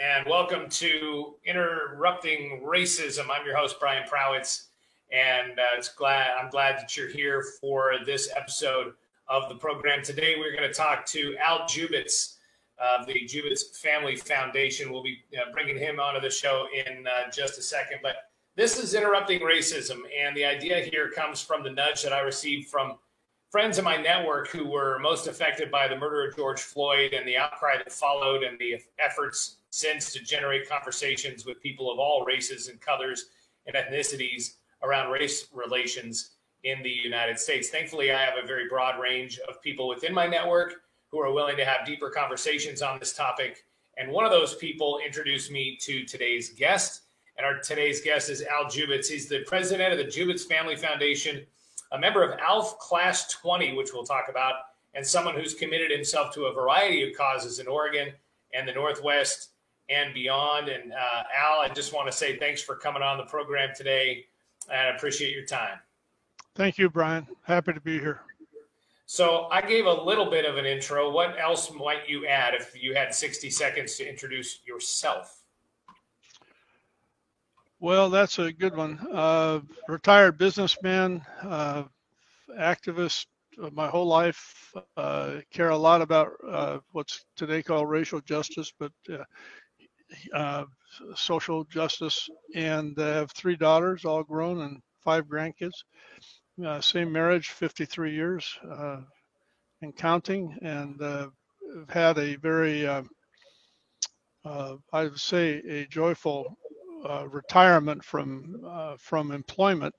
and welcome to Interrupting Racism. I'm your host, Brian Prawitz, and I'm glad that you're here for this episode of the program. Today, we're going to talk to Al Jubitz of the Jubitz Family Foundation. We'll be bringing him onto the show in just a second, but this is Interrupting Racism, and the idea here comes from the nudge that I received from friends in my network who were most affected by the murder of George Floyd and the outcry that followed, and the efforts since to generate conversations with people of all races and colors and ethnicities around race relations in the United States. Thankfully, I have a very broad range of people within my network who are willing to have deeper conversations on this topic. And one of those people introduced me to today's guest. And today's guest is Al Jubitz. He's the president of the Jubitz Family Foundation, a member of ALF Class 20, which we'll talk about, and someone who's committed himself to a variety of causes in Oregon and the Northwest and beyond. And Al, I just want to say thanks for coming on the program today, and I appreciate your time. Thank you, Brian. Happy to be here. So I gave a little bit of an intro. What else might you add if you had 60 seconds to introduce yourself? Well, that's a good one. Retired businessman, activist my whole life. Care a lot about what's today called racial justice, but social justice, and have 3 daughters, all grown, and 5 grandkids. Same marriage, 53 years and counting, and have had a very, I would say, a joyful retirement from employment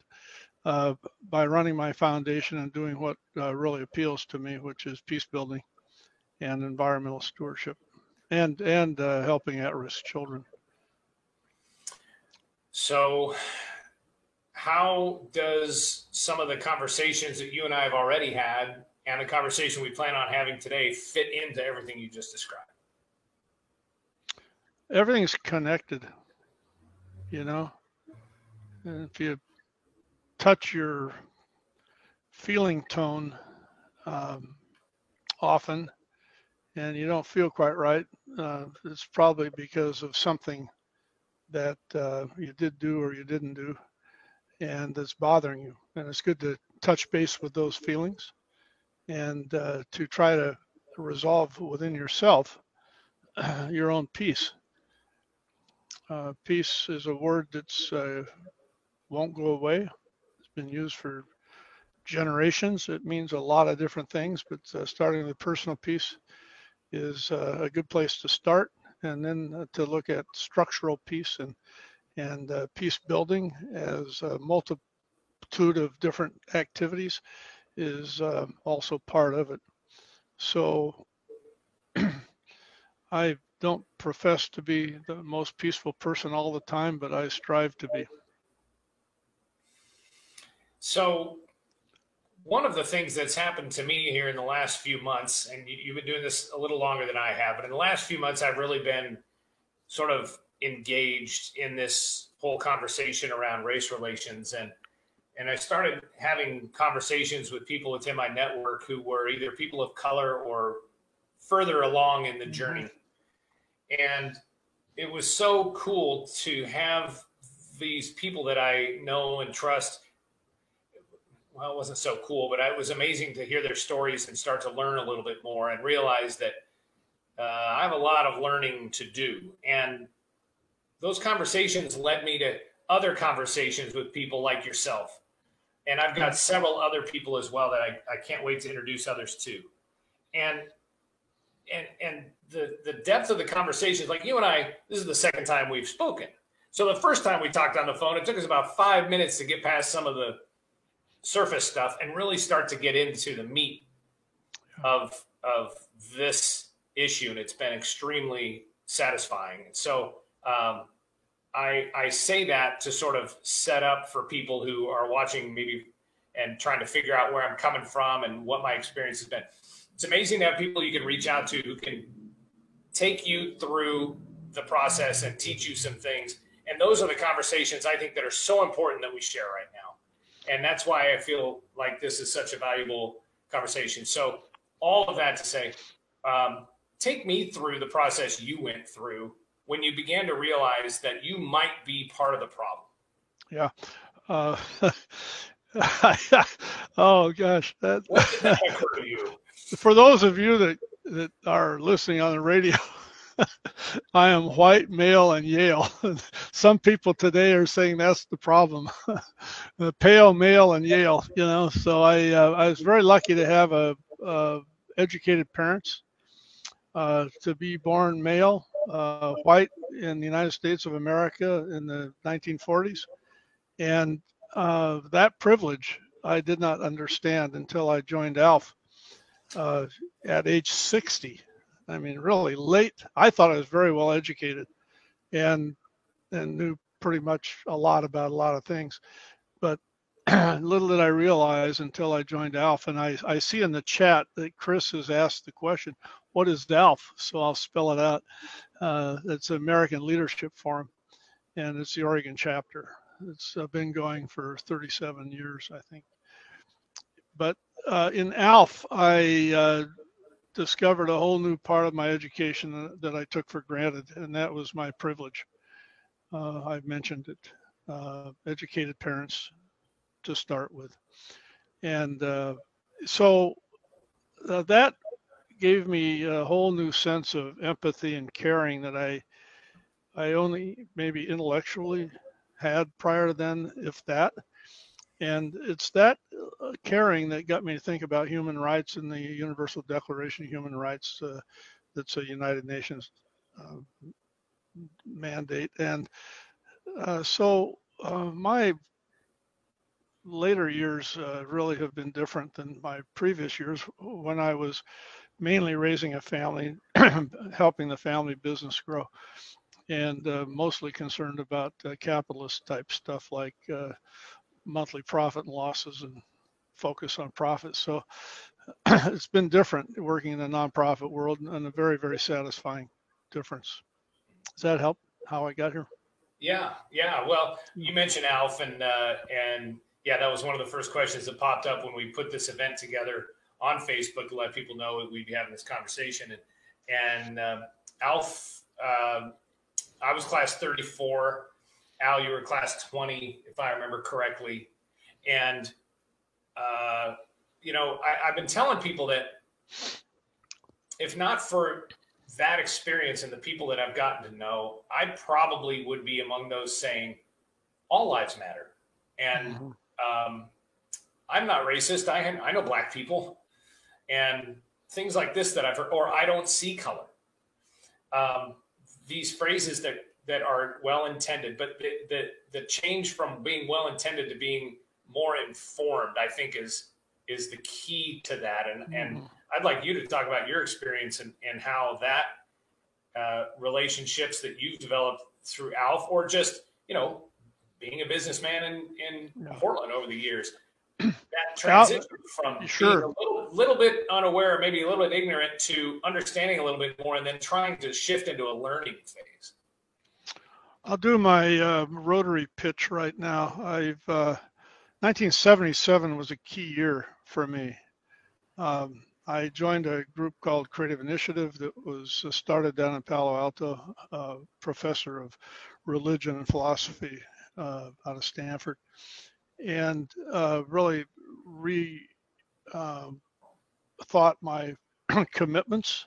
by running my foundation and doing what really appeals to me, which is peace building and environmental stewardship, and helping at-risk children. So how does some of the conversations that you and I have already had and the conversation we plan on having today fit into everything you just described? Everything's connected, you know. And if you touch your feeling tone often and you don't feel quite right, it's probably because of something that you did do or you didn't do, and that's bothering you. And it's good to touch base with those feelings and to try to resolve within yourself your own peace. Peace is a word that's won't go away. It's been used for generations. It means a lot of different things, but starting with personal peace is a good place to start, and then to look at structural peace and peace building as a multitude of different activities is also part of it. So I don't profess to be the most peaceful person all the time, but I strive to be. So one of the things that's happened to me here in the last few months, and you've been doing this a little longer than I have, but in the last few months, I've really been sort of engaged in this whole conversation around race relations. And I started having conversations with people within my network who were either people of color or further along in the journey. And it was so cool to have these people that I know and trust. Well, it wasn't so cool, but it was amazing to hear their stories and start to learn a little bit more and realize that I have a lot of learning to do. And those conversations led me to other conversations with people like yourself. And I've got several other people as well that I can't wait to introduce others to. And the depth of the conversations, like you and I, this is the second time we've spoken. So the first time we talked on the phone, it took us about 5 minutes to get past some of the surface stuff and really start to get into the meat of this issue. And it's been extremely satisfying. And so I say that to sort of set up for people who are watching maybe and trying to figure out where I'm coming from and what my experience has been. It's amazing to have people you can reach out to who can take you through the process and teach you some things. And those are the conversations I think that are so important that we share right now. And that's why I feel like this is such a valuable conversation. So all of that to say, take me through the process you went through when you began to realize that you might be part of the problem? Yeah. Oh gosh, What did that occur to you? For those of you that are listening on the radio, I am white, male, and Yale. Some people today are saying that's the problem. The pale, male, and Yale. So I was very lucky to have educated parents, to be born male, white in the United States of America in the 1940s, and that privilege I did not understand until I joined ALF at age 60. I mean, really late. I thought I was very well educated and knew pretty much a lot about a lot of things. But little did I realize until I joined ALF. And I see in the chat that Chris has asked the question, what is ALF? So I'll spell it out. It's American Leadership Forum, and it's the Oregon chapter. It's been going for 37 years, I think. But in ALF, I discovered a whole new part of my education that I took for granted, and that was my privilege. I've mentioned it, educated parents to start with. And so that gave me a whole new sense of empathy and caring that I only maybe intellectually had prior to then, if that. And it's that caring that got me to think about human rights and the Universal Declaration of Human Rights. That's a United Nations mandate. And so my later years really have been different than my previous years, when I was mainly raising a family, helping the family business grow, and mostly concerned about capitalist type stuff like monthly profit and losses and focus on profits. So it's been different working in the nonprofit world, and a very, very satisfying difference. Does that help how I got here? Yeah. Well, you mentioned ALF, and yeah, that was one of the first questions that popped up when we put this event together on Facebook to let people know that we'd be having this conversation. And ALF, I was class 34. Al, you were class 20, if I remember correctly. And, I've been telling people that if not for that experience and the people that I've gotten to know, I probably would be among those saying all lives matter. And I'm not racist. I know black people, and things like this that I've heard, or I don't see color. These phrases that are well-intended, but the change from being well-intended to being more informed, I think is the key to that. And I'd like you to talk about your experience and how that relationships that you've developed through ALF, or just, being a businessman in Portland over the years, that transition from being a little bit unaware, maybe a little bit ignorant, to understanding a little bit more, and then trying to shift into a learning phase. I'll do my Rotary pitch right now. 1977 was a key year for me. I joined a group called Creative Initiative that was started down in Palo Alto, a professor of religion and philosophy out of Stanford, and really thought my commitments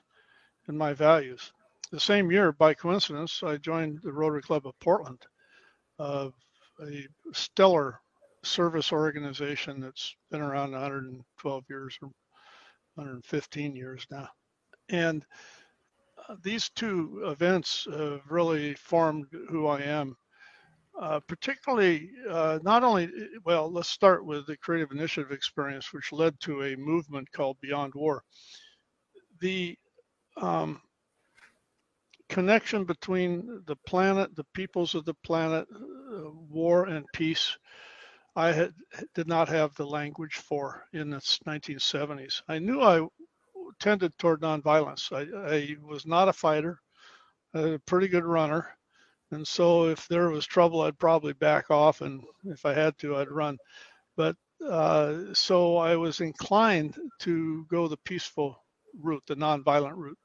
and my values. The same year, by coincidence, I joined the Rotary Club of Portland, a stellar service organization that's been around 112 years or 115 years now. And these two events have really formed who I am. Particularly, not only, well, let's start with the Creative Initiative experience, which led to a movement called Beyond War. The connection between the planet, the peoples of the planet, war and peace, I did not have the language for in the 1970s. I knew I tended toward nonviolence. I was not a fighter, a pretty good runner. And so if there was trouble, I'd probably back off, and if I had to, I'd run. But so I was inclined to go the peaceful route, the nonviolent route.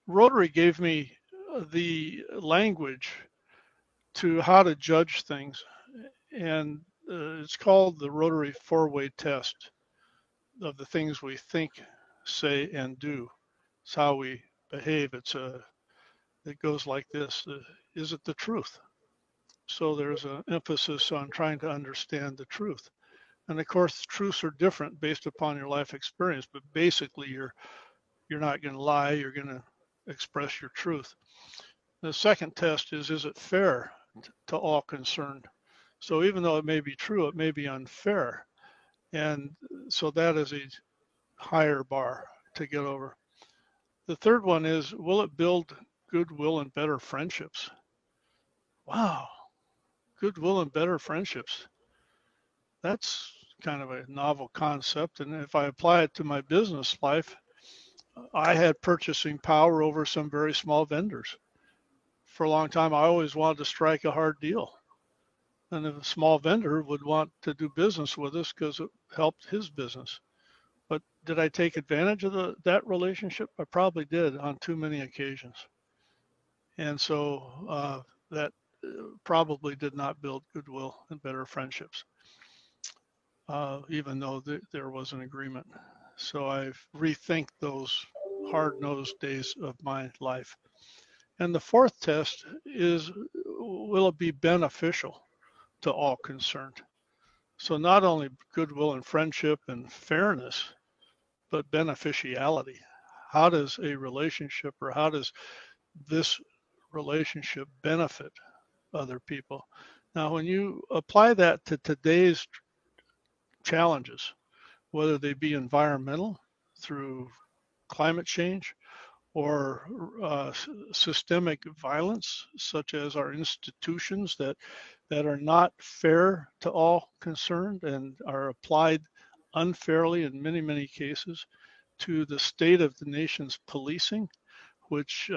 Rotary gave me the language to how to judge things. And it's called the Rotary four-way test of the things we think, say, and do. It's how we behave. It goes like this. Is it the truth? So there's an emphasis on trying to understand the truth. And of course, truths are different based upon your life experience, but basically you're not going to lie, you're going to express your truth. The second test is it fair to all concerned? So even though it may be true, it may be unfair. And so that is a higher bar to get over. The third one is, will it build goodwill and better friendships? Wow, goodwill and better friendships. That's kind of a novel concept. And if I apply it to my business life, I had purchasing power over some very small vendors. For a long time, I always wanted to strike a hard deal. And a small vendor would want to do business with us because it helped his business. But did I take advantage of that relationship? I probably did on too many occasions. And so that probably did not build goodwill and better friendships, even though there was an agreement. So I've rethinked those hard-nosed days of my life. And the fourth test is, will it be beneficial to all concerned? So not only goodwill and friendship and fairness, but beneficiality. How does a relationship, or how does this relationship benefit other people? Now, when you apply that to today's challenges, whether they be environmental through climate change, or systemic violence, such as our institutions that are not fair to all concerned and are applied unfairly in many, many cases, to the state of the nation's policing, which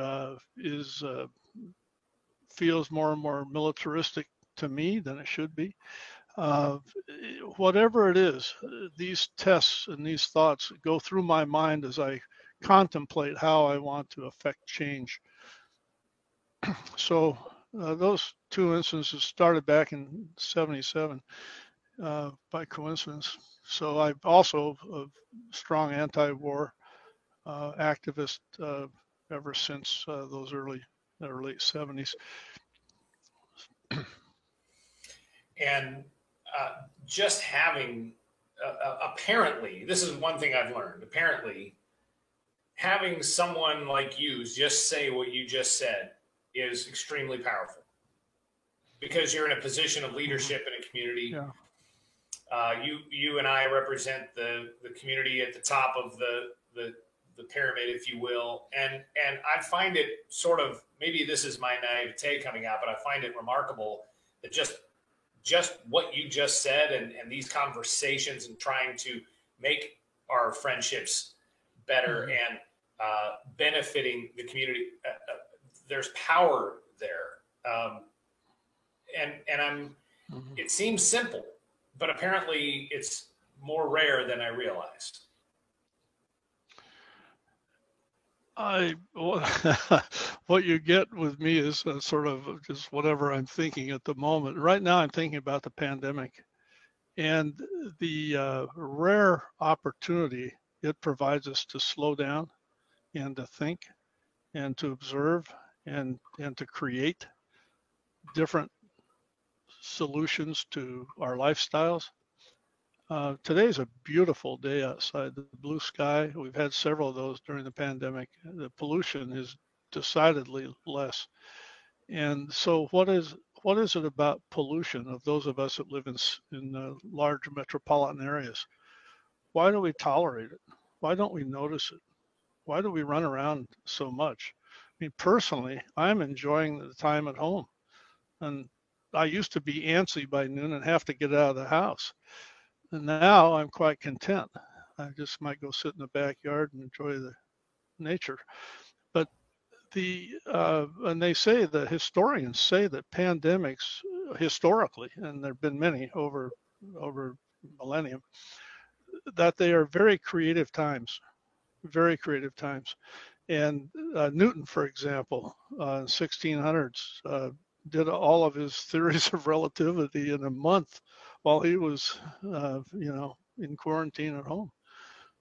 feels more and more militaristic to me than it should be. Whatever it is, these tests and these thoughts go through my mind as I contemplate how I want to affect change. So those two instances started back in '77 by coincidence. So I'm also a strong anti-war activist ever since those early or late '70s. And just having, apparently, this is one thing I've learned, apparently, having someone like you just say what you just said is extremely powerful, because you're in a position of leadership in a community. Yeah. You and I represent the community at the top of the pyramid, if you will. And I find it sort of, maybe this is my naivete coming out, but I find it remarkable that just what you just said and these conversations and trying to make our friendships better and benefiting the community, there's power there. And I'm, it seems simple, but apparently it's more rare than I realized. What you get with me is sort of just whatever I'm thinking at the moment. Right now, I'm thinking about the pandemic and the rare opportunity it provides us to slow down and to think and to observe and to create different solutions to our lifestyles. Today's a beautiful day outside. The blue sky, we've had several of those during the pandemic. The pollution is decidedly less. And so what is it about pollution of those of us that live in large metropolitan areas? Why do we tolerate it? Why don't we notice it? Why do we run around so much? I mean, personally, I'm enjoying the time at home. And I used to be antsy by noon and have to get out of the house. And now I'm quite content. I just might go sit in the backyard and enjoy the nature. But and they say, the historians say that pandemics historically, and there've been many over millennium, that they are very creative times. And Newton, for example, in 1600s, did all of his theories of relativity in a month while he was, in quarantine at home.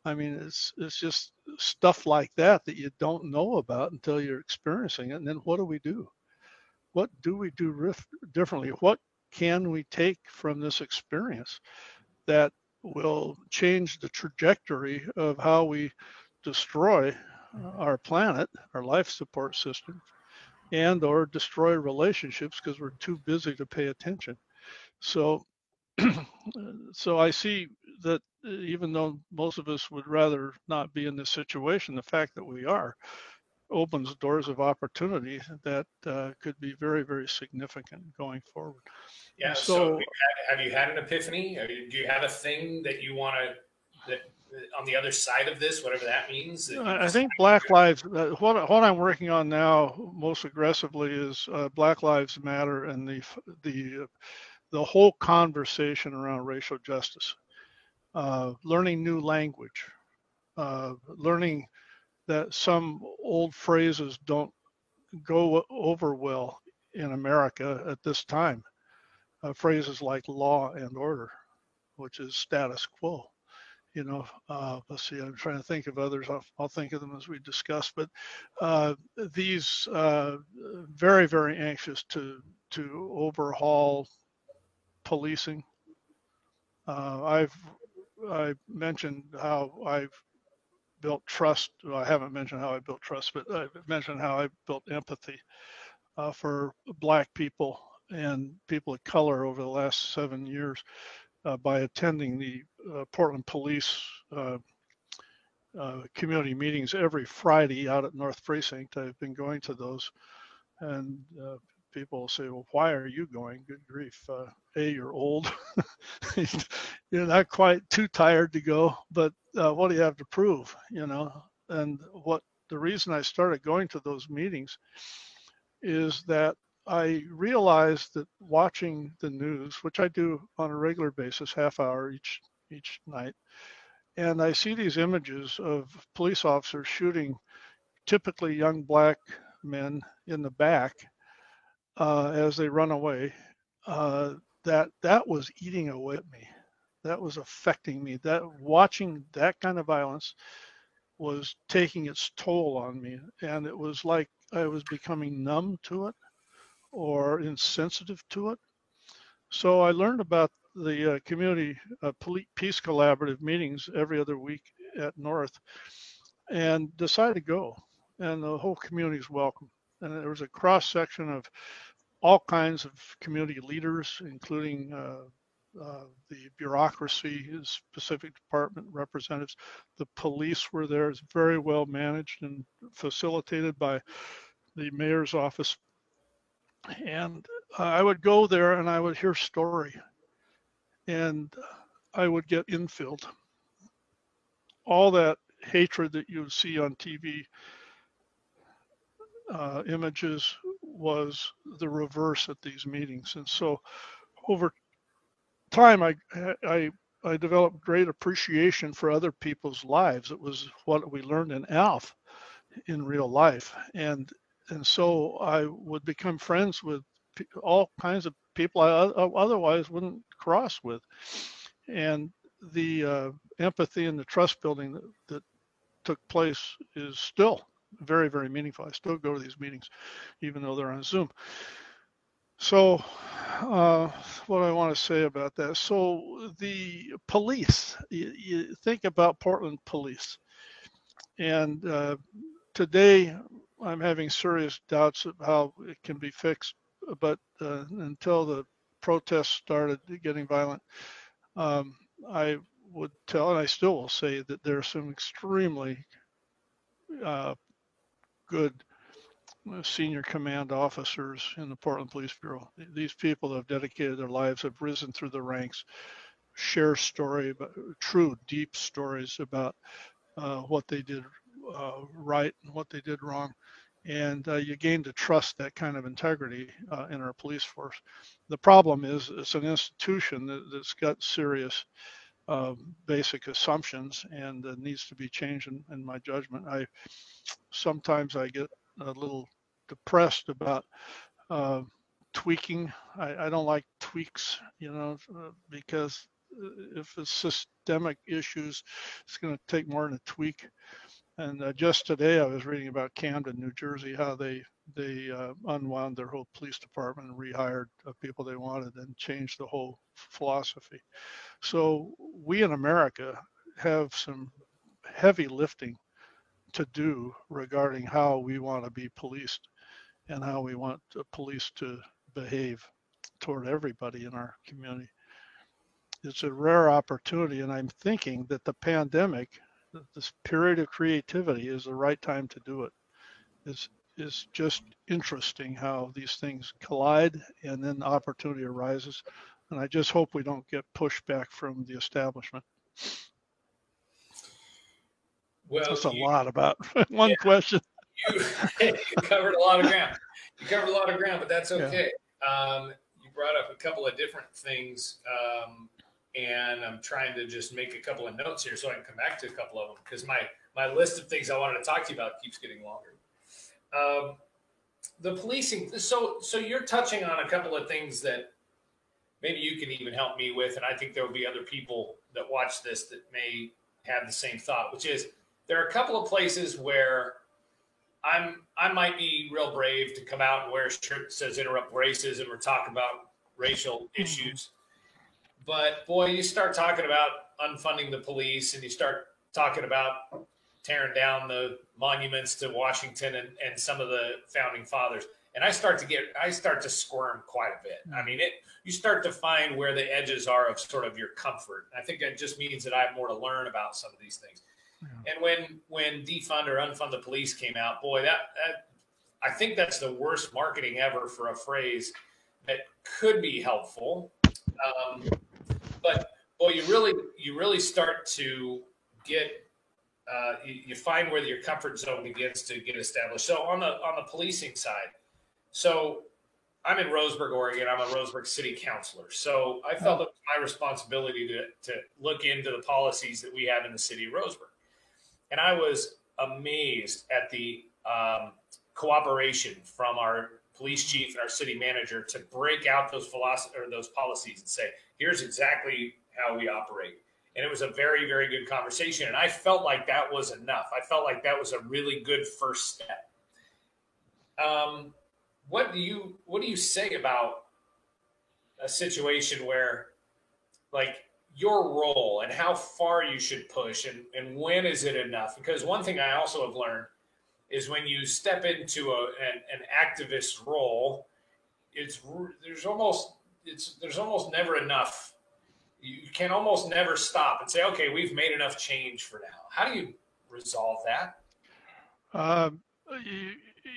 I mean, it's just stuff like that you don't know about until you're experiencing it. And then what do we do? What do we do differently? What can we take from this experience that will change the trajectory of how we destroy our planet, our life support system, and or destroy relationships because we're too busy to pay attention. So so I see that even though most of us would rather not be in this situation, the fact that we are opens doors of opportunity that could be very, very significant going forward. Yeah. So have you had an epiphany? Or do you have a thing that you want to, that on the other side of this, whatever that means? I think Black Lives, what I'm working on now most aggressively is Black Lives Matter and the whole conversation around racial justice, learning new language, learning that some old phrases don't go over well in America at this time. Phrases like law and order, which is status quo. Let's see, I'm trying to think of others. I'll think of them as we discuss, but these very, very anxious to overhaul policing. I mentioned how I've built trust. Well, I haven't mentioned how I built trust, but I've mentioned how I built empathy for Black people and people of color over the last 7 years by attending the Portland Police community meetings every Friday out at North Precinct. I've been going to those, and people will say, well, why are you going? Good grief. You're old. You're not quite too tired to go, but what do you have to prove, And the reason I started going to those meetings is that I realized that watching the news, which I do on a regular basis, half hour each night, and I see these images of police officers shooting typically young Black men in the back as they run away, that was eating away at me. That was affecting me. That watching that kind of violence was taking its toll on me, and it was like I was becoming numb to it or insensitive to it. So I learned about the community peace collaborative meetings every other week at North and decided to go. And the whole community is welcome. And there was a cross section of all kinds of community leaders, including the bureaucracy, specific department representatives. The police were there. It's very well managed and facilitated by the mayor's office. And I would go there and I would hear story, and I would get infilled. All that hatred that you see on TV images was the reverse at these meetings. And so over time, I developed great appreciation for other people's lives. It was what we learned in ALF in real life. And so I would become friends with all kinds of people I otherwise wouldn't cross with. And the empathy and the trust building that took place is still very, very meaningful. I still go to these meetings, even though they're on Zoom. So what I want to say about that. So the police, you think about Portland police. And today I'm having serious doubts of how it can be fixed. But until the protests started getting violent, I would tell, and I still will say, that there are some extremely good senior command officers in the Portland Police Bureau. These people that have dedicated their lives, have risen through the ranks, share story, about true, deep stories about what they did right and what they did wrong. And you gain to trust that kind of integrity in our police force. The problem is it's an institution that's got serious basic assumptions, and needs to be changed in my judgment. Sometimes I get a little depressed about tweaking. I don't like tweaks, because if it's systemic issues, it's going to take more than a tweak. And just today I was reading about Camden, New Jersey, how they unwound their whole police department and rehired people they wanted and changed the whole philosophy. So we in America have some heavy lifting to do regarding how we want to be policed and how we want the police to behave toward everybody in our community. It's a rare opportunity, and I'm thinking that the pandemic, this period of creativity, is the right time to do it. It's just interesting how these things collide and then opportunity arises. And I just hope we don't get pushback from the establishment. Well, that's a lot about one question. You covered a lot of ground. You covered a lot of ground, but that's okay. Yeah. You brought up a couple of different things, and I'm trying to just make a couple of notes here so I can come back to a couple of them, because my list of things I wanted to talk to you about keeps getting longer. The policing. So you're touching on a couple of things that maybe you can even help me with, and I think there will be other people that watch this that may have the same thought, which is there are a couple of places where I might be real brave to come out and wear a shirt that says interrupt racism or talk about racial issues. But boy, you start talking about unfunding the police and you start talking about tearing down the monuments to Washington and some of the founding fathers. And I start to squirm quite a bit. I mean, you start to find where the edges are of sort of your comfort. I think that just means that I have more to learn about some of these things. Yeah. And when defund or unfund the police came out, boy, that I think that's the worst marketing ever for a phrase that could be helpful. But boy, you really start to get you find where your comfort zone begins to get established. So on the policing side, so I'm in Roseburg, Oregon. I'm a Roseburg City Councilor. So I felt it was my responsibility to look into the policies that we have in the city of Roseburg. And I was amazed at the cooperation from our police chief and our city manager to break out those policies and say, here's exactly how we operate. And it was a very, very good conversation. And I felt like that was enough. I felt like that was a really good first step. What do you say about a situation where, like, your role and how far you should push and when is it enough? Because one thing I also have learned is when you step into an activist role, there's almost never enough. You can almost never stop and say, okay, we've made enough change for now. How do you resolve that?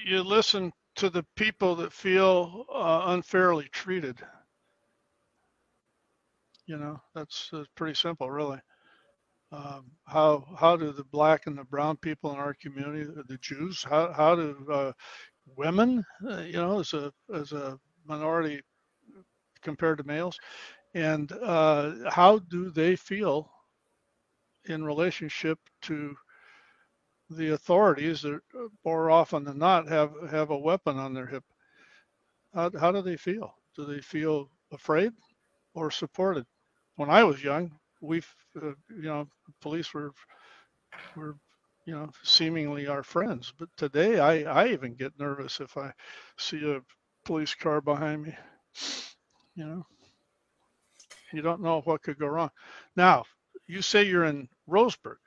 You listen to the people that feel unfairly treated. That's pretty simple, really. How do the black and the brown people in our community, the Jews, how do women, as a minority compared to males, and how do they feel in relationship to the authorities that more often than not have a weapon on their hip? How do they feel? Do they feel afraid or supported? When I was young, police were seemingly our friends. But today, I even get nervous if I see a police car behind me. You don't know what could go wrong. Now, you say you're in Roseburg.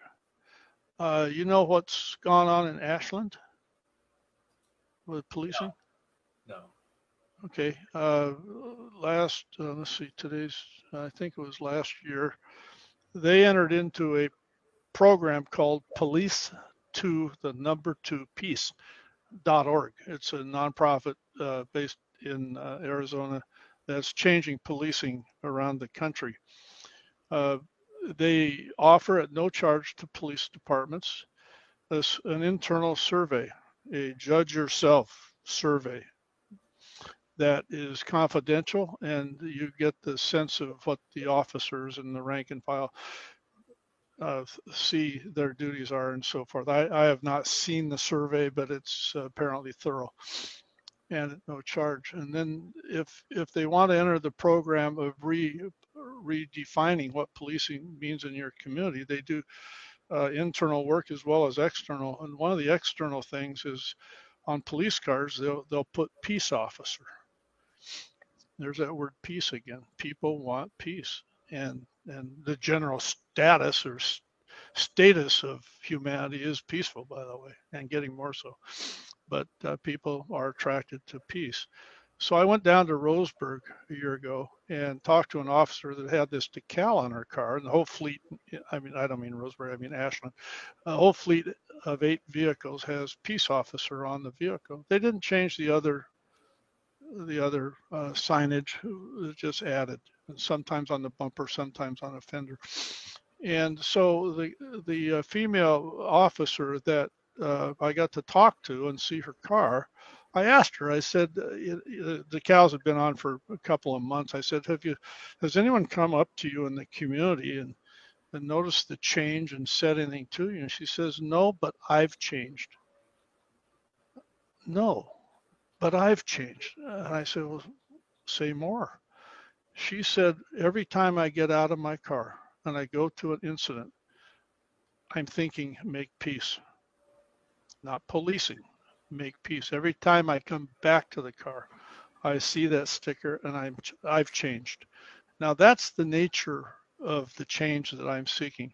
You know what's gone on in Ashland with policing? No. Okay. Let's see, I think it was last year, they entered into a program called Police to the Number 2 Peace.org. It's a nonprofit based in Arizona that's changing policing around the country. They offer at no charge to police departments an internal survey, a judge yourself survey. that is confidential, and you get the sense of what the officers and the rank and file see their duties are and so forth. I have not seen the survey, but it's apparently thorough and at no charge. And then if they want to enter the program of redefining what policing means in your community, they do internal work as well as external. And one of the external things is on police cars, they'll put peace officer. There's that word peace again. People want peace. And the general status or status of humanity is peaceful, by the way, and getting more so. But people are attracted to peace. So I went down to Roseburg a year ago and talked to an officer that had this decal on her car, and the whole fleet, I don't mean Roseburg, I mean Ashland, a whole fleet of 8 vehicles has peace officer on the vehicle. They didn't change the other signage, just added, sometimes on the bumper, sometimes on a fender. And so the female officer that I got to talk to and see her car, I asked her, I said, the cows had been on for a couple of months. I said, has anyone come up to you in the community and noticed the change and said anything to you? And she says, no, but I've changed. No, but I've changed. And I said, well, say more. She said, every time I get out of my car and I go to an incident, I'm thinking, make peace, not policing, make peace. Every time I come back to the car, I see that sticker and I've changed. Now that's the nature of the change that I'm seeking.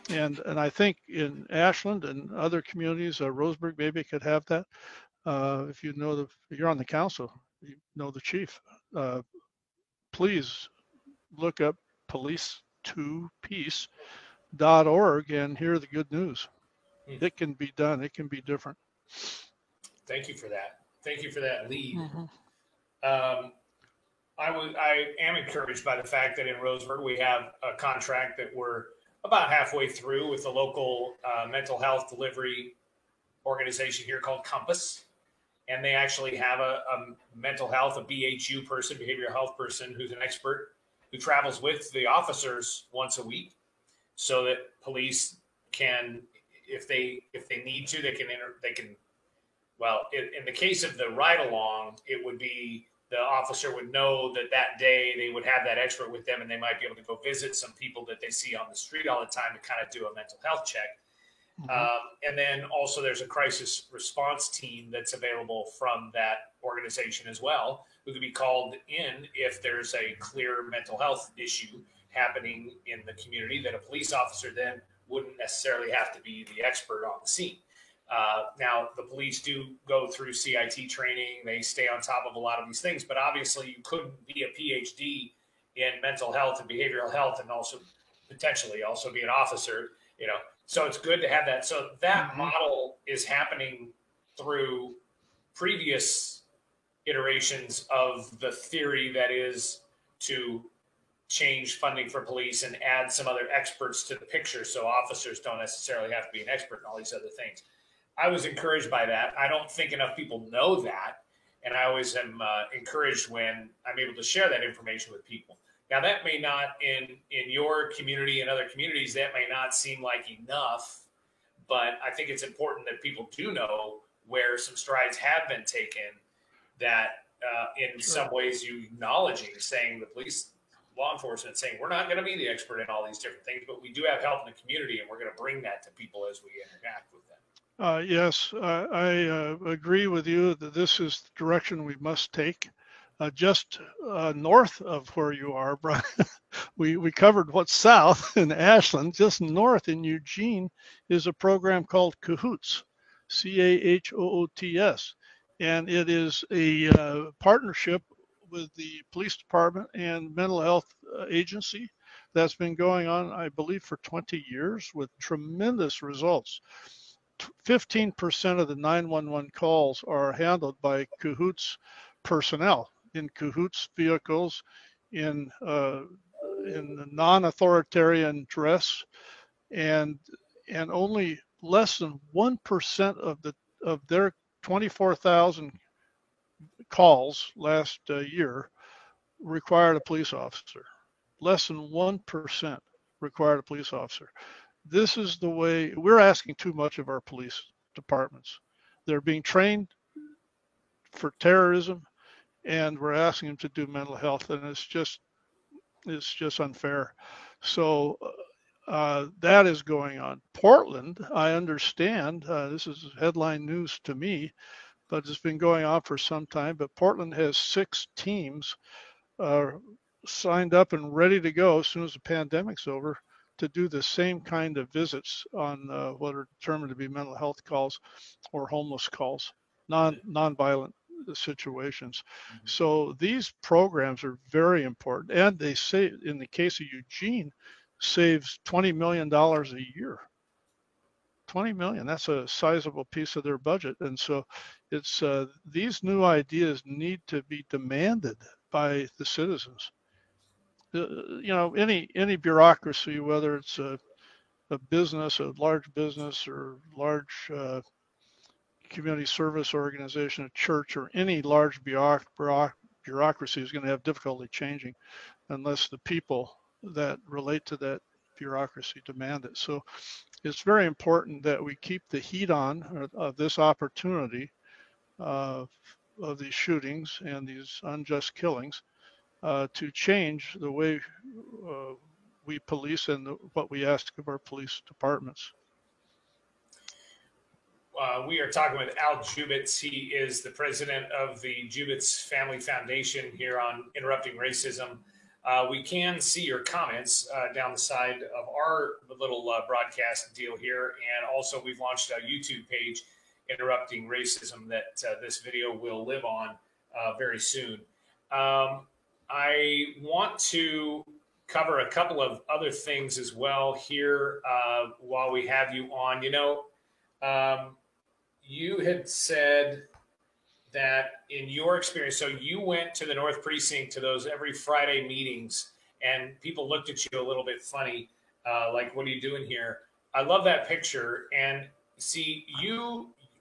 And I think in Ashland and other communities, Roseburg maybe could have that. If you know you're on the council, you know the chief. Please look up police2peace.org and hear the good news. It can be done. It can be different. Thank you for that. Thank you for that lead. Mm-hmm. I am encouraged by the fact that in Roseburg we have a contract that we're about halfway through with a local mental health delivery organization here called Compass. And they actually have a mental health, a BHU person, behavioral health person, who's an expert who travels with the officers once a week, so that police can, if they need to, well, in the case of the ride along, it would be the officer would know that day they would have that expert with them, and they might be able to go visit some people that they see on the street all the time to kind of do a mental health check. Mm-hmm. And then also there's a crisis response team that's available from that organization as well, who could be called in if there's a clear mental health issue happening in the community that a police officer then wouldn't necessarily have to be the expert on the scene. Now, the police do go through CIT training. They stay on top of a lot of these things, but obviously you couldn't be a PhD in mental health and behavioral health and also potentially also be an officer, So it's good to have that. So that mm-hmm. model is happening through previous iterations of the theory that is to change funding for police and add some other experts to the picture, so officers don't necessarily have to be an expert in all these other things. I was encouraged by that. I don't think enough people know that, and I always am encouraged when I'm able to share that information with people. Now, that may not, in your community and other communities, that may not seem like enough, but I think it's important that people do know where some strides have been taken, that in some ways you acknowledging, saying the police, law enforcement, saying we're not going to be the expert in all these different things, but we do have help in the community, and we're going to bring that to people as we interact with them. Yes, I agree with you that this is the direction we must take. Just north of where you are, Brian, we covered what's south in Ashland. Just north in Eugene is a program called Cahoots, Cahoots, and it is a partnership with the police department and mental health agency that's been going on, I believe, for 20 years with tremendous results. 15% of the 911 calls are handled by Cahoots personnel in Cahoots vehicles, in non-authoritarian dress, and only less than 1% of their 24,000 calls last year required a police officer. Less than 1% required a police officer. This is the way we're asking too much of our police departments. They're being trained for terrorism, and we're asking them to do mental health, and it's just unfair. So that is going on. Portland, I understand, this is headline news to me, but it's been going on for some time. But Portland has 6 teams signed up and ready to go as soon as the pandemic's over to do the same kind of visits on what are determined to be mental health calls or homeless calls, non-violent situations. So these programs are very important, and they say, in the case of Eugene, saves $20 million a year. 20 million, that's a sizable piece of their budget. And so it's these new ideas need to be demanded by the citizens. Any bureaucracy, whether it's a business, a large business, or large community service organization, a church, or any large bureaucracy is going to have difficulty changing unless the people that relate to that bureaucracy demand it. So it's very important that we keep the heat on of this opportunity of these shootings and these unjust killings to change the way we police and what we ask of our police departments. We are talking with Al Jubitz. He is the president of the Jubitz Family Foundation here on Interrupting Racism. We can see your comments down the side of our little broadcast deal here. And also we've launched a YouTube page, Interrupting Racism, that this video will live on very soon. I want to cover a couple of other things as well here while we have you on. You had said that in your experience, so you went to the North Precinct to those every Friday meetings, and people looked at you a little bit funny, like, what are you doing here? I love that picture. And see,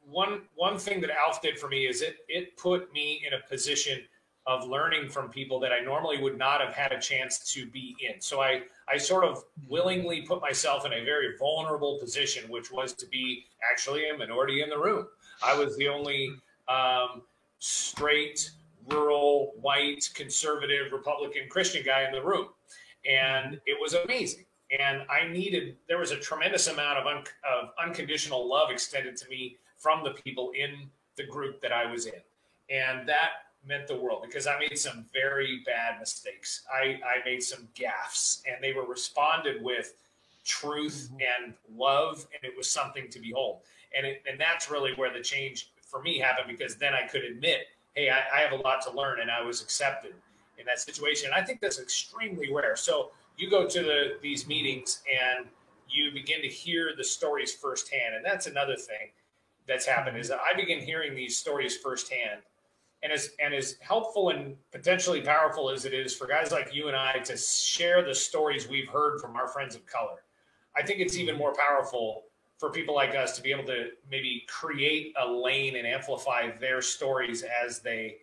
one thing that ALF did for me is it put me in a position of learning from people that I normally would not have had a chance to be in. So I sort of willingly put myself in a very vulnerable position, which was to be actually a minority in the room. I was the only straight, rural, white, conservative, Republican, Christian guy in the room. And it was amazing. And there was a tremendous amount of unconditional love extended to me from the people in the group that I was in. And that meant the world, because I made some very bad mistakes. I made some gaffes, and they were responded with truth and love, and it was something to behold. And that's really where the change for me happened, because then I could admit, hey, I have a lot to learn, and I was accepted in that situation. And I think that's extremely rare. So you go to these meetings and you begin to hear the stories firsthand. And that's another thing that's happened, is that I begin hearing these stories firsthand. And as helpful and potentially powerful as it is for guys like you and I to share the stories we've heard from our friends of color, I think it's even more powerful for people like us to be able to maybe create a lane and amplify their stories as they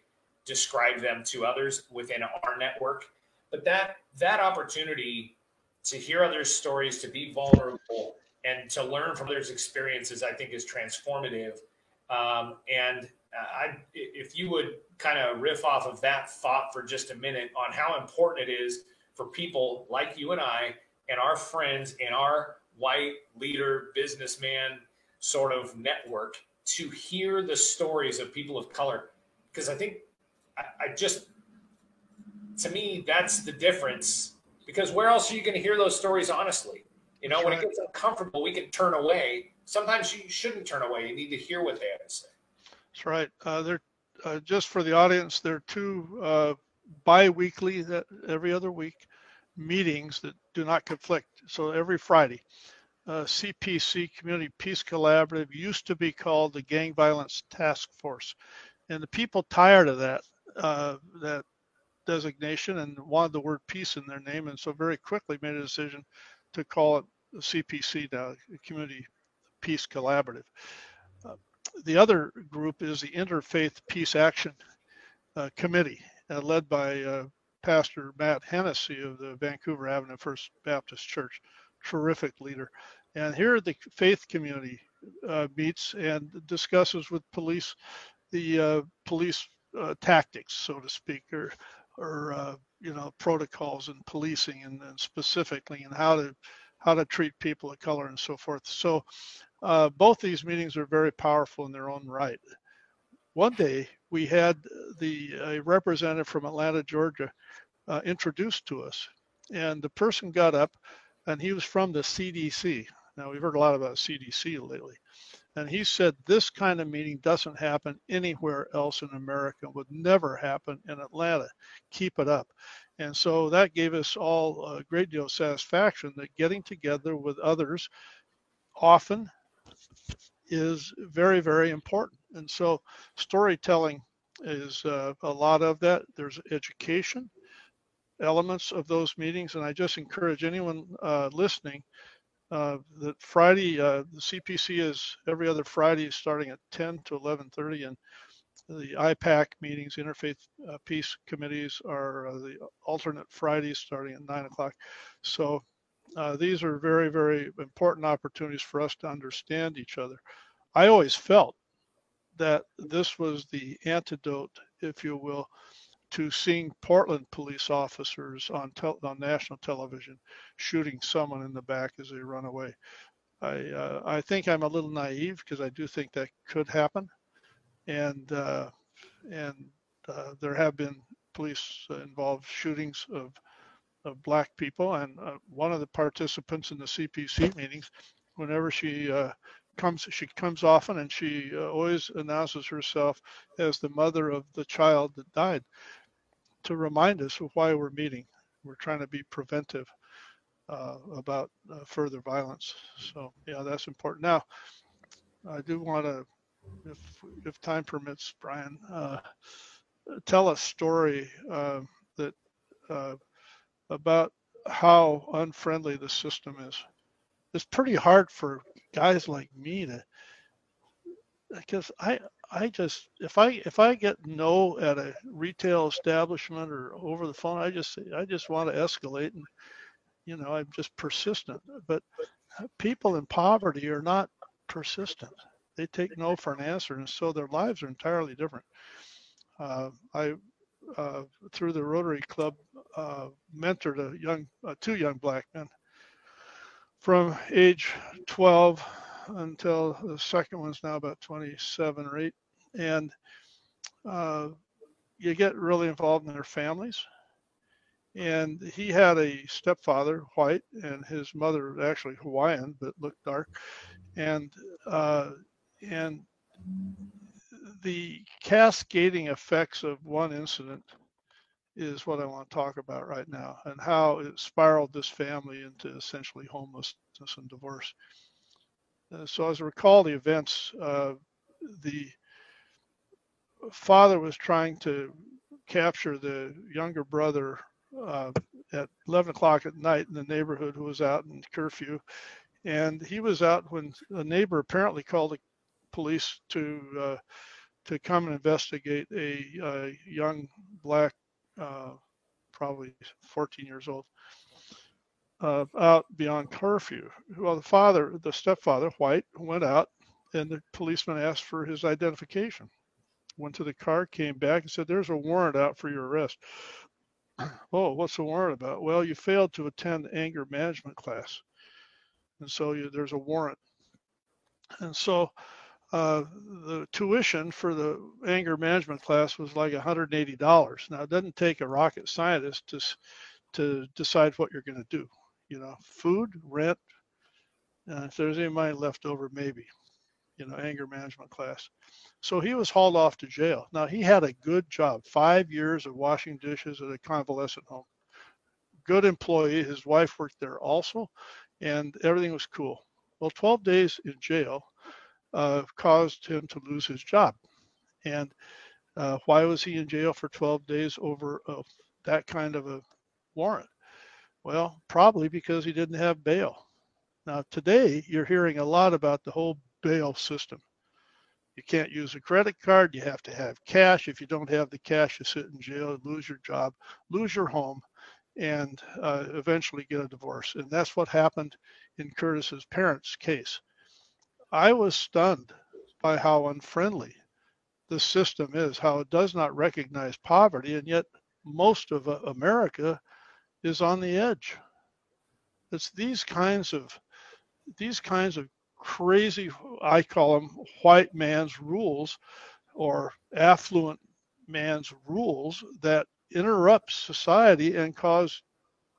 describe them to others within our network. But that opportunity to hear others' stories, to be vulnerable, and to learn from others' experiences, I think is transformative. If you would kind of riff off of that thought for just a minute on how important it is for people like you and I and our friends in our white leader businessman sort of network to hear the stories of people of color. Because I think to me, that's the difference, because where else are you going to hear those stories honestly? When it gets uncomfortable, we can turn away. Sometimes you shouldn't turn away. You need to hear what they have to say. That's right. They're just for the audience, there are 2 bi-weekly, every other week, meetings that do not conflict. So every Friday, CPC, Community Peace Collaborative, used to be called the Gang Violence Task Force. And the people tired of that designation and wanted the word peace in their name. And so very quickly made a decision to call it the CPC now, Community Peace Collaborative. The other group is the Interfaith Peace Action committee led by Pastor Matt Hennessy of the Vancouver Avenue First Baptist Church, terrific leader. And here the faith community meets and discusses with police the police tactics, so to speak, or protocols and policing and specifically and how to treat people of color and so forth. So both these meetings are very powerful in their own right. One day we had a representative from Atlanta, Georgia, introduced to us, and the person got up, and he was from the CDC. Now we've heard a lot about CDC lately, and he said this kind of meeting doesn't happen anywhere else in America, would never happen in Atlanta. Keep it up. And so that gave us all a great deal of satisfaction that getting together with others often is very, very important. And so storytelling is a lot of that. There's education elements of those meetings, and I just encourage anyone listening that Friday, the CPC is every other Friday starting at 10 to 11:30, and the IPAC meetings, Interfaith Peace Committees, are the alternate Fridays starting at 9 o'clock. So these are very, very important opportunities for us to understand each other. I always felt that this was the antidote, if you will, to seeing Portland police officers on national television shooting someone in the back as they run away. I think I'm a little naive because I do think that could happen, and there have been police involved shootings of Black people. And one of the participants in the CPC meetings, whenever she comes often, and she always announces herself as the mother of the child that died, to remind us of why we're meeting. We're trying to be preventive about further violence. So yeah, that's important. Now, I do want to, if time permits, Brian, tell a story that about how unfriendly the system is. It's pretty hard for guys like me to, because I just, if I get no at a retail establishment or over the phone, I just want to escalate, and I'm just persistent. But people in poverty are not persistent. They take no for an answer, and so their lives are entirely different. I through the Rotary Club mentored two young Black men from age 12 until the second one's now about 27 or 8. And you get really involved in their families. And he had a stepfather, white, and his mother actually Hawaiian, but looked dark. And the cascading effects of one incident is what I want to talk about right now, and how it spiraled this family into essentially homelessness and divorce. So as I recall the events, the father was trying to capture the younger brother at 11 o'clock at night in the neighborhood, who was out in curfew. And he was out when a neighbor apparently called the police to come and investigate a young Black, probably 14 years old, out beyond curfew. Well, the stepfather, white, went out, and the policeman asked for his identification. Went to the car, came back, and said, "There's a warrant out for your arrest." "Oh, what's the warrant about?" "Well, you failed to attend anger management class, and so there's a warrant." And so the tuition for the anger management class was like $180. Now, it doesn't take a rocket scientist to decide what you're going to do. Food, rent, if there's any money left over, maybe, anger management class. So he was hauled off to jail. Now, he had a good job, 5 years of washing dishes at a convalescent home. Good employee. His wife worked there also, and everything was cool. Well, 12 days in jail caused him to lose his job. And why was he in jail for 12 days over that kind of a warrant? Well, probably because he didn't have bail. Now, today, you're hearing a lot about the whole bail system. You can't use a credit card. You have to have cash. If you don't have the cash, you sit in jail, lose your job, lose your home, and eventually get a divorce. And that's what happened in Curtis's parents' case. I was stunned by how unfriendly the system is, how it does not recognize poverty, and yet most of America is on the edge. It's these kinds of crazy, I call them white man's rules or affluent man's rules, that interrupt society and cause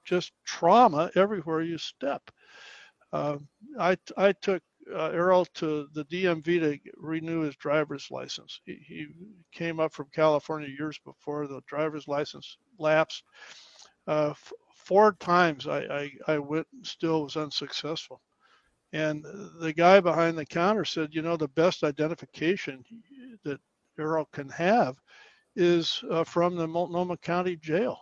just trauma everywhere you step. I took Errol to the DMV to renew his driver's license. He came up from California years before the driver's license lapsed. 4 times I went, still was unsuccessful. And the guy behind the counter said, you know, the best identification that Errol can have is from the Multnomah County Jail.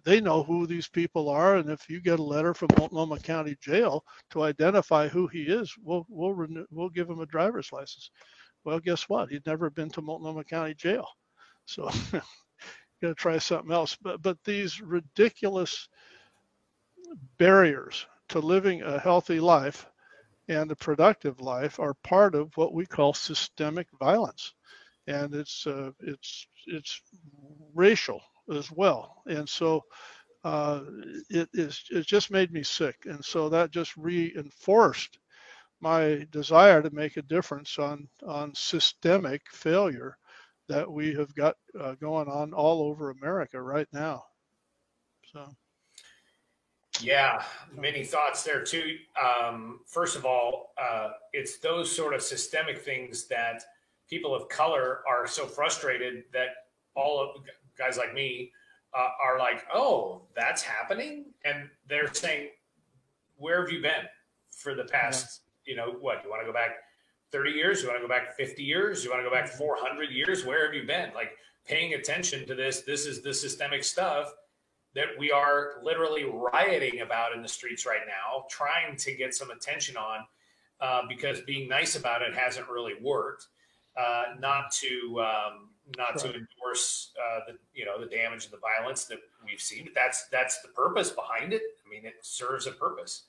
They know who these people are, and if you get a letter from Multnomah County Jail to identify who he is, we'll give him a driver's license. Well, guess what? He'd never been to Multnomah County Jail, so got to try something else. But these ridiculous barriers to living a healthy life and a productive life are part of what we call systemic violence, and it's racial as well. And so it just made me sick, and so that just reinforced my desire to make a difference on systemic failure that we have got going on all over America right now. So. Yeah, many thoughts there too. First of all, it's those sort of systemic things that people of color are so frustrated that all of guys like me are like, oh, that's happening. And they're saying, where have you been for the past, you know, what, you want to go back 30 years? You want to go back 50 years? You want to go back 400 years? Where have you been? Like, paying attention to this. This is the systemic stuff that we are literally rioting about in the streets right now, trying to get some attention on, because being nice about it hasn't really worked. Not to endorse the damage and the violence that we've seen, but that's the purpose behind it. I mean, it serves a purpose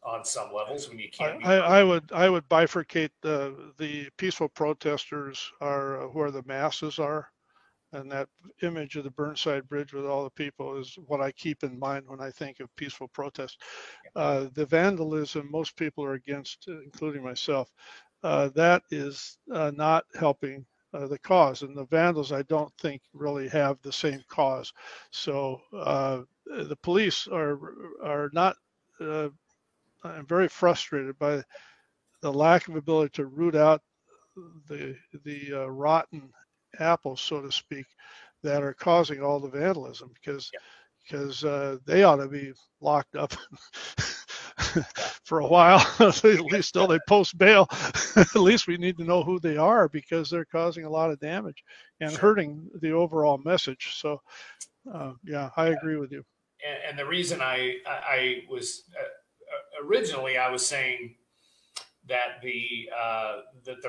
on some levels. When you can't. I would bifurcate the peaceful protesters are where the masses are. And that image of the Burnside Bridge with all the people is what I keep in mind when I think of peaceful protest. The vandalism most people are against, including myself, that is not helping the cause. And the vandals, I don't think, really have the same cause. So the police are not, I'm very frustrated by the lack of ability to root out the rotten apples, so to speak, that are causing all the vandalism, because they ought to be locked up for a while, at least till they post bail. At least we need to know who they are, because they're causing a lot of damage and hurting the overall message. So I agree with you. And the reason I was originally, I was saying that the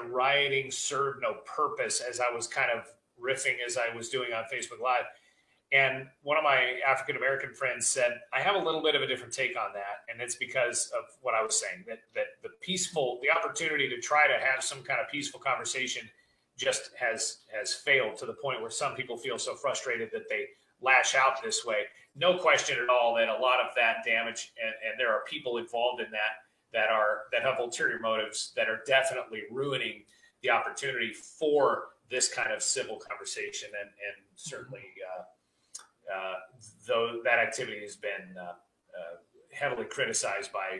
rioting served no purpose, as I was kind of riffing as I was doing on Facebook Live. And one of my African American friends said, I have a little bit of a different take on that. And it's because of what I was saying, that the opportunity to try to have some kind of peaceful conversation just has failed, to the point where some people feel so frustrated that they lash out this way. No question at all that a lot of that damage, and there are people involved in that have ulterior motives, that are definitely ruining the opportunity for this kind of civil conversation. And certainly though that activity has been heavily criticized by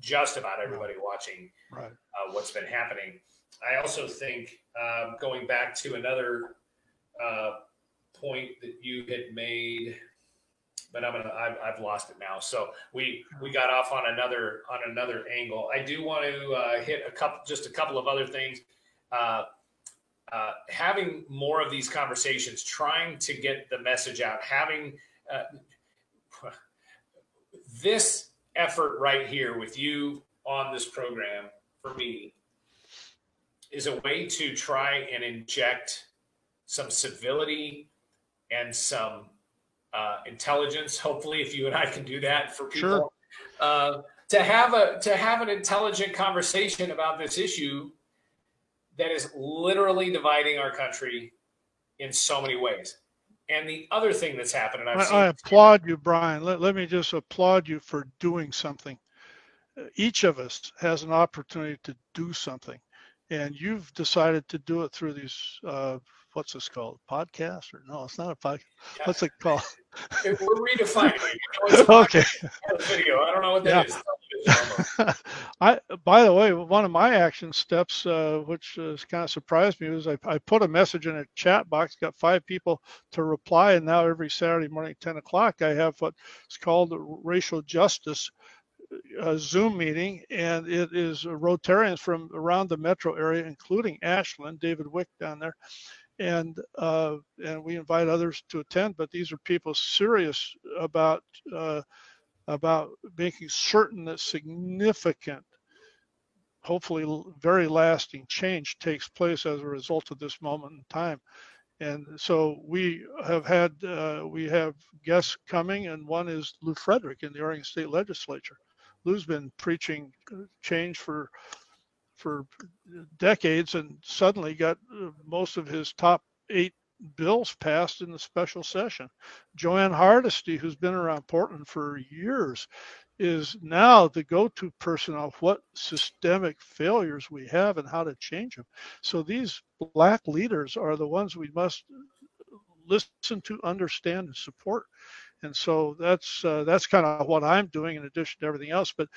just about everybody watching what's been happening. I also think, going back to another point that you had made, but I've lost it now. So we got off on another angle. I do want to hit just a couple of other things. Having more of these conversations, trying to get the message out, having this effort right here with you on this program, for me, is a way to try and inject some civility and some intelligence. Hopefully, if you and I can do that for people, sure. To have an intelligent conversation about this issue that is literally dividing our country in so many ways. And the other thing that's happened, and I applaud you, Brian. Let me just applaud you for doing something. Each of us has an opportunity to do something, and you've decided to do it through these, what's this called? Podcast? Or no, it's not a podcast. Yeah. What's it called? We're redefining it. You know, okay. Video. I don't know what that is. By the way, one of my action steps, which kind of surprised me, was I put a message in a chat box, got 5 people to reply, and now every Saturday morning at 10 o'clock, I have what's called racial justice Zoom meeting, and it is Rotarians from around the metro area, including Ashland, David Wick down there, and we invite others to attend. But these are people serious about making certain that significant, hopefully very lasting change takes place as a result of this moment in time. And so we have guests coming, and one is Lou Frederick in the Oregon State Legislature. Lou's been preaching change for decades, and suddenly got most of his top 8 bills passed in the special session. Joanne Hardesty, who's been around Portland for years, is now the go-to person on what systemic failures we have and how to change them. So these Black leaders are the ones we must listen to, understand, and support. And so that's kind of what I'm doing in addition to everything else. But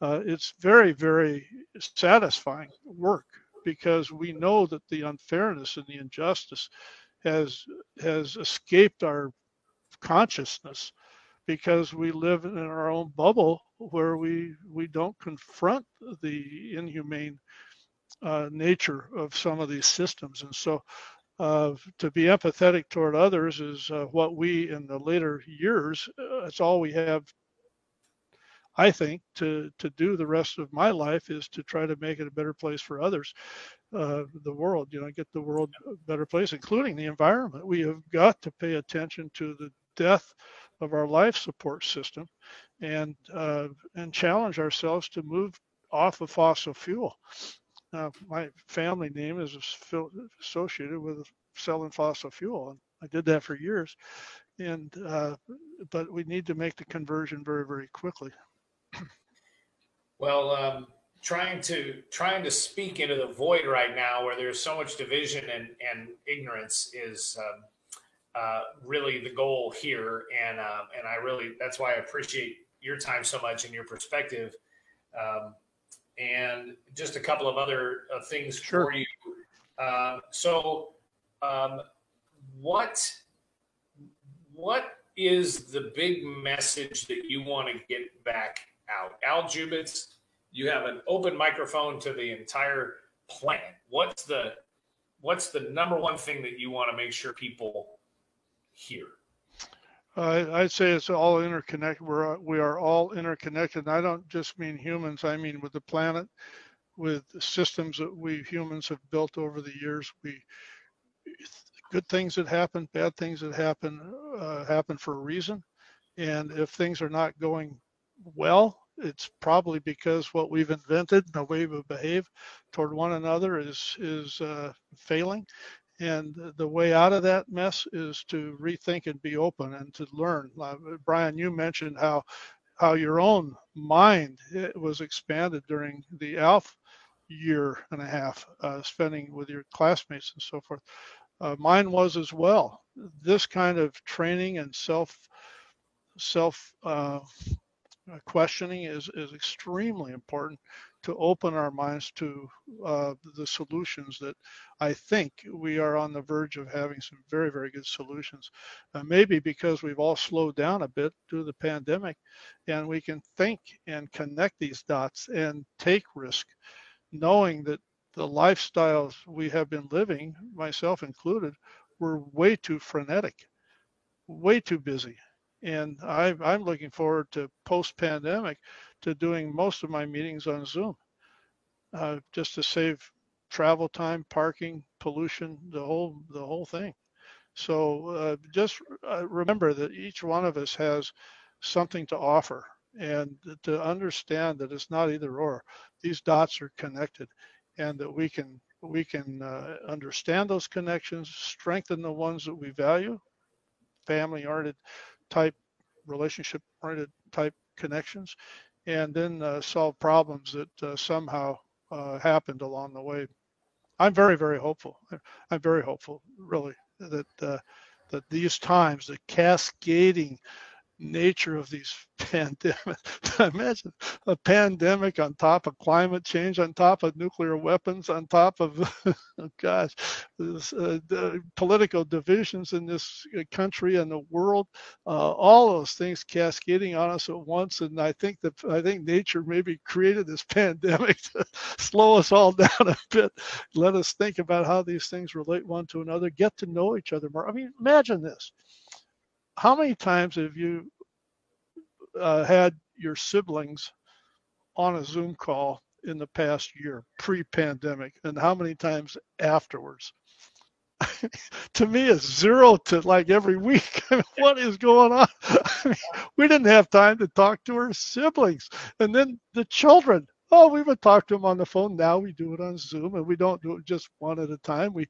it's very, very satisfying work, because we know that the unfairness and the injustice has escaped our consciousness, because we live in our own bubble where we don't confront the inhumane nature of some of these systems. And so to be empathetic toward others is what we, in the later years, it's all we have, I think, to do the rest of my life, is to try to make it a better place for others, the world, get the world a better place, including the environment. We have got to pay attention to the death of our life support system, and challenge ourselves to move off of fossil fuel. My family name is associated with selling fossil fuel, and I did that for years. And but we need to make the conversion very, very quickly. Well, trying to speak into the void right now, where there's so much division and ignorance, is really the goal here. And I really, that's why I appreciate your time so much and your perspective. And just a couple of other things for you. What is the big message that you want to get back out? Al Jubitz, you have an open microphone to the entire planet. What's the number one thing that you want to make sure people hear? I'd say it's all interconnected. We are all interconnected. And I don't just mean humans. I mean with the planet, with the systems that we humans have built over the years. Good things that happen, bad things that happen for a reason. And if things are not going well, it's probably because what we've invented and the way we behave toward one another is failing. And the way out of that mess is to rethink and be open and to learn. Brian, you mentioned how your own mind was expanded during the ALF year and a half, spending with your classmates and so forth. Mine was as well. This kind of training and self questioning is extremely important to open our minds to the solutions that I think we are on the verge of having some very, very good solutions. Maybe because we've all slowed down a bit due to the pandemic, and we can think and connect these dots and take risk, knowing that the lifestyles we have been living, myself included, were way too frenetic, way too busy. And I'm looking forward to post-pandemic to doing most of my meetings on Zoom, just to save travel time, parking, pollution, the whole thing. So just remember that each one of us has something to offer, and to understand that it's not either or. These dots are connected, and that we can understand those connections, strengthen the ones that we value, family-oriented type, relationship-oriented type connections, and then solve problems that somehow happened along the way. I'm very, very hopeful. I'm very hopeful, really, that that these times, the cascading nature of these pandemics. Imagine a pandemic on top of climate change, on top of nuclear weapons, on top of, oh gosh, the political divisions in this country and the world. All those things cascading on us at once, and I think nature maybe created this pandemic to slow us all down a bit. Let us think about how these things relate one to another, get to know each other more. I mean, imagine this. How many times have you had your siblings on a Zoom call in the past year, pre-pandemic, and how many times afterwards? To me, it's zero to like every week. I mean, what is going on? I mean, we didn't have time to talk to our siblings. And then the children, oh, we would talk to them on the phone. Now we do it on Zoom, and we don't do it just one at a time. We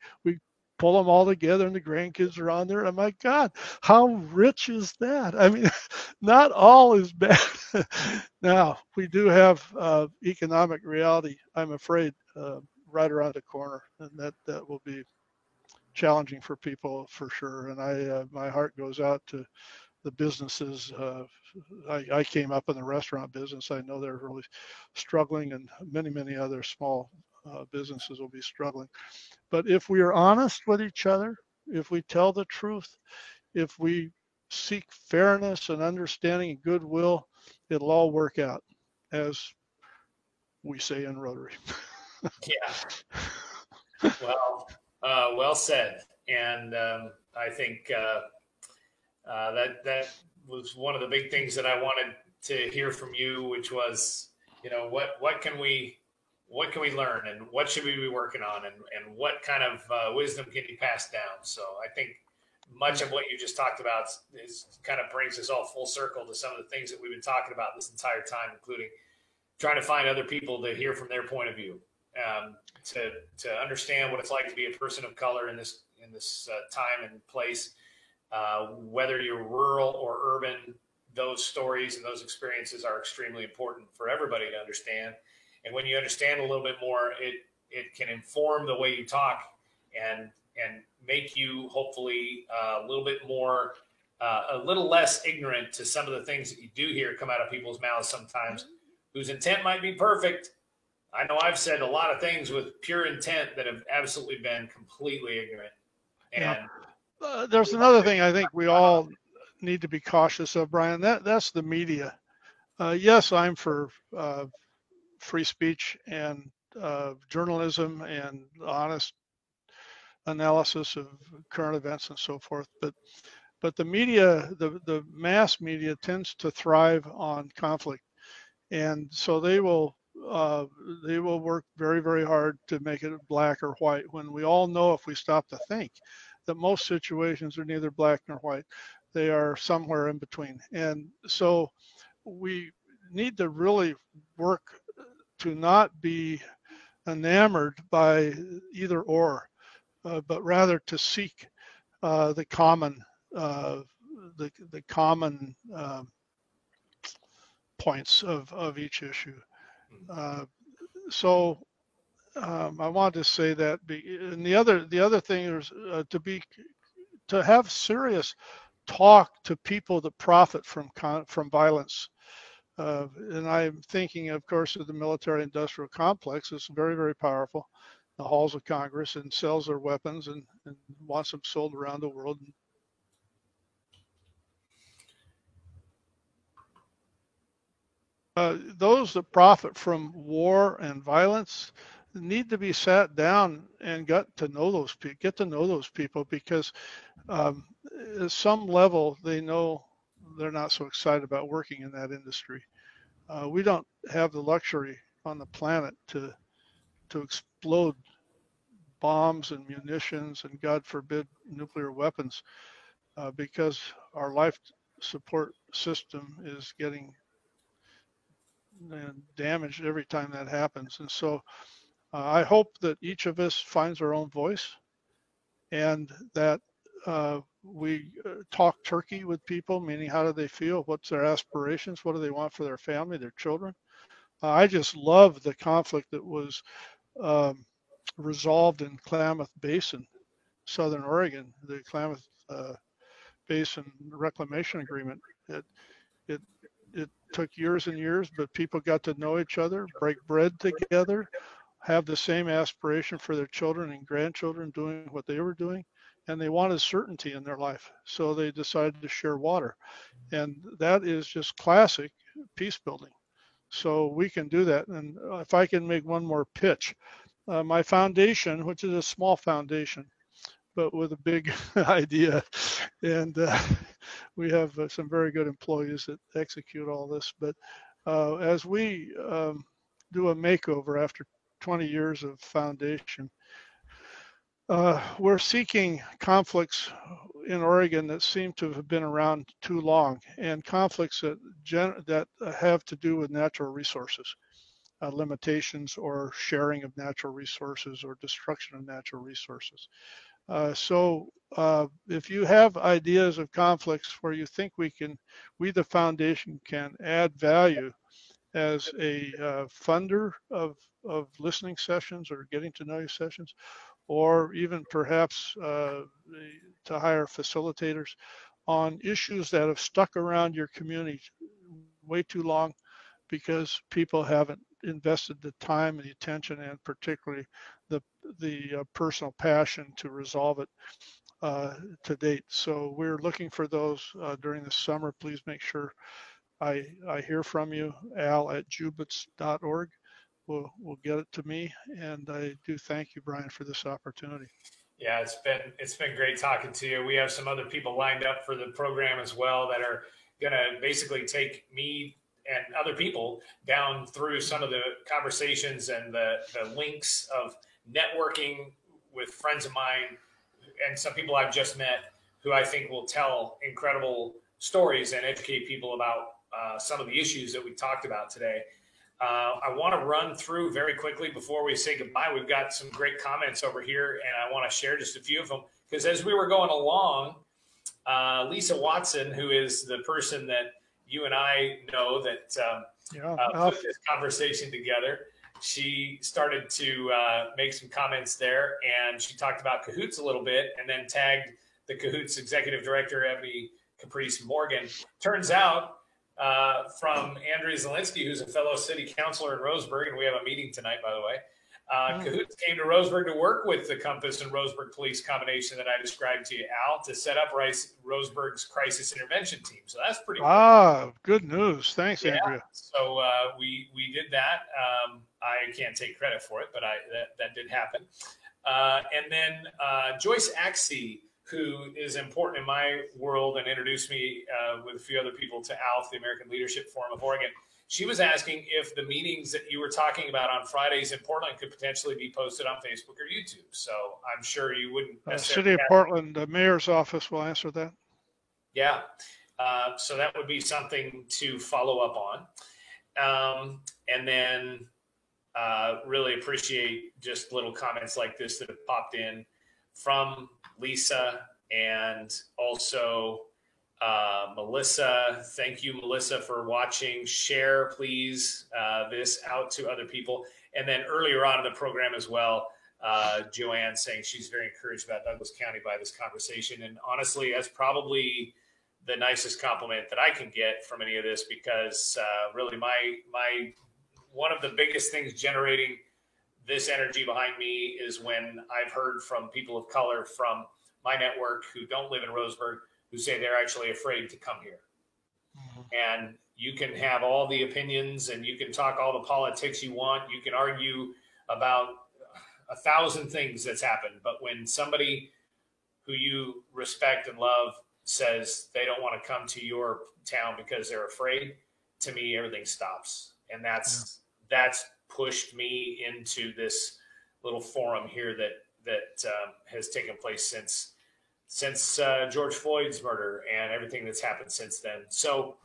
pull them all together, and the grandkids are on there. And my God, how rich is that? I mean, not all is bad. Now, we do have economic reality, I'm afraid, right around the corner, and that will be challenging for people for sure. And my heart goes out to the businesses. I came up in the restaurant business. I know they're really struggling, and many other small businesses will be struggling. But if we are honest with each other, if we tell the truth, if we seek fairness and understanding and goodwill, it'll all work out, as we say in Rotary. Yeah. Well, well said. And I think that was one of the big things that I wanted to hear from you, which was, what can we learn, and what should we be working on, and what kind of wisdom can you pass down? So I think much of what you just talked about is kind of brings us all full circle to some of the things that we've been talking about this entire time, including trying to find other people to hear from their point of view, to understand what it's like to be a person of color in this time and place, whether you're rural or urban. Those stories and those experiences are extremely important for everybody to understand. And when you understand a little bit more, it can inform the way you talk and make you hopefully a little bit more, a little less ignorant to some of the things that you do hear come out of people's mouths sometimes, whose intent might be perfect. I know I've said a lot of things with pure intent that have absolutely been completely ignorant. And there's another thing I think we all need to be cautious of, Brian. That's the media. Yes, I'm for free speech and journalism and honest analysis of current events and so forth. But the media, the mass media, tends to thrive on conflict, and so they will work very, very hard to make it black or white, when we all know, if we stop to think, that most situations are neither black nor white. They are somewhere in between. And so we need to really work to not be enamored by either or, but rather to seek the common points of each issue. So I wanted to say that. And the other thing is to have serious talk to people that profit from violence. And I'm thinking, of course, of the military-industrial complex. It's very, very powerful. The halls of Congress, and sells their weapons and wants them sold around the world. Those that profit from war and violence need to be sat down and get to know those people, because at some level they know they're not so excited about working in that industry. We don't have the luxury on the planet to explode bombs and munitions and, God forbid, nuclear weapons, because our life support system is getting damaged every time that happens. And so I hope that each of us finds our own voice, and that we talk turkey with people, meaning how do they feel? What's their aspirations? What do they want for their family, their children? I just love the conflict that was resolved in Klamath Basin, Southern Oregon, the Klamath Basin Reclamation Agreement. It took years and years, but people got to know each other, break bread together, have the same aspiration for their children and grandchildren doing what they were doing, and they wanted certainty in their life. So they decided to share water. And that is just classic peace building. So we can do that. And if I can make one more pitch, my foundation, which is a small foundation, but with a big idea, and we have some very good employees that execute all this. But as we do a makeover after 20 years of foundation, we're seeking conflicts in Oregon that seem to have been around too long, and conflicts that have to do with natural resources, limitations or sharing of natural resources or destruction of natural resources. So if you have ideas of conflicts where you think we the foundation can add value as a funder of listening sessions or getting to know you sessions, or even perhaps to hire facilitators on issues that have stuck around your community way too long because people haven't invested the time and the attention, and particularly the personal passion to resolve it to date. So we're looking for those during the summer. Please make sure I hear from you. al@jubitz.org will get it to me, and I do thank you, Brian, for this opportunity. Yeah, it's been great talking to you. We have some other people lined up for the program as well that are going to basically take me and other people down through some of the conversations and the links of networking with friends of mine and some people I've just met who I think will tell incredible stories and educate people about some of the issues that we talked about today. I want to run through very quickly before we say goodbye. We've got some great comments over here, and I want to share just a few of them, because as we were going along, Lisa Watson, who is the person that you and I know that put this conversation together, she started to make some comments there, and she talked about Cahoots a little bit, and then tagged the Cahoots executive director, Ebony Caprice Morgan. Turns out, from Andrea Zielinski, who's a fellow city councilor in Roseburg, and we have a meeting tonight, by the way. Cahoots came to Roseburg to work with the Compass and Roseburg Police combination that I described to you, Al, to set up Roseburg's crisis intervention team. So that's pretty cool. Good news. Thanks, Andrea. So we did that. I can't take credit for it, but that did happen. And then Joyce Axie, who is important in my world and introduced me with a few other people to ALF, the American Leadership Forum of Oregon. She was asking if the meetings that you were talking about on Fridays in Portland could potentially be posted on Facebook or YouTube. So I'm sure you wouldn't necessarily. City of Portland, the mayor's office will answer that. Yeah. So that would be something to follow up on. And then really appreciate just little comments like this that have popped in from Lisa and also Melissa. Thank you, Melissa, for watching. Share, please, this out to other people. And then earlier on in the program as well, Joanne saying she's very encouraged about Douglas County by this conversation. And honestly, that's probably the nicest compliment that I can get from any of this, because really my one of the biggest things generating this energy behind me is when I've heard from people of color from my network who don't live in Roseburg, who say they're actually afraid to come here. Mm-hmm. And you can have all the opinions and you can talk all the politics you want. You can argue about 1,000 things that's happened. But when somebody who you respect and love says they don't want to come to your town because they're afraid, to me, everything stops. And that's pushed me into this little forum here that has taken place since George Floyd's murder and everything that's happened since then. So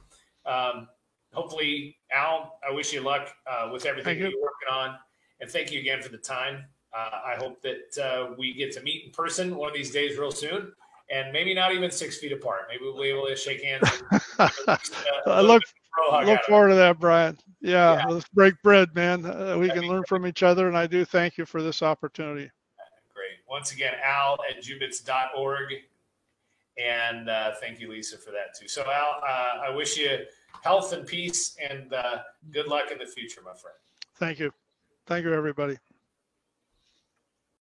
hopefully, Al, I wish you luck with everything that you're working on. And thank you again for the time. I hope that we get to meet in person one of these days real soon, and maybe not even 6 feet apart. Maybe we'll be able to shake hands. I look forward to that, Brian. Yeah, let's break bread, man. We can learn from each other, and I do thank you for this opportunity. Great. Once again, Al at Jubitz.org. And thank you, Lisa, for that too. So, Al, I wish you health and peace and good luck in the future, my friend. Thank you. Thank you, everybody.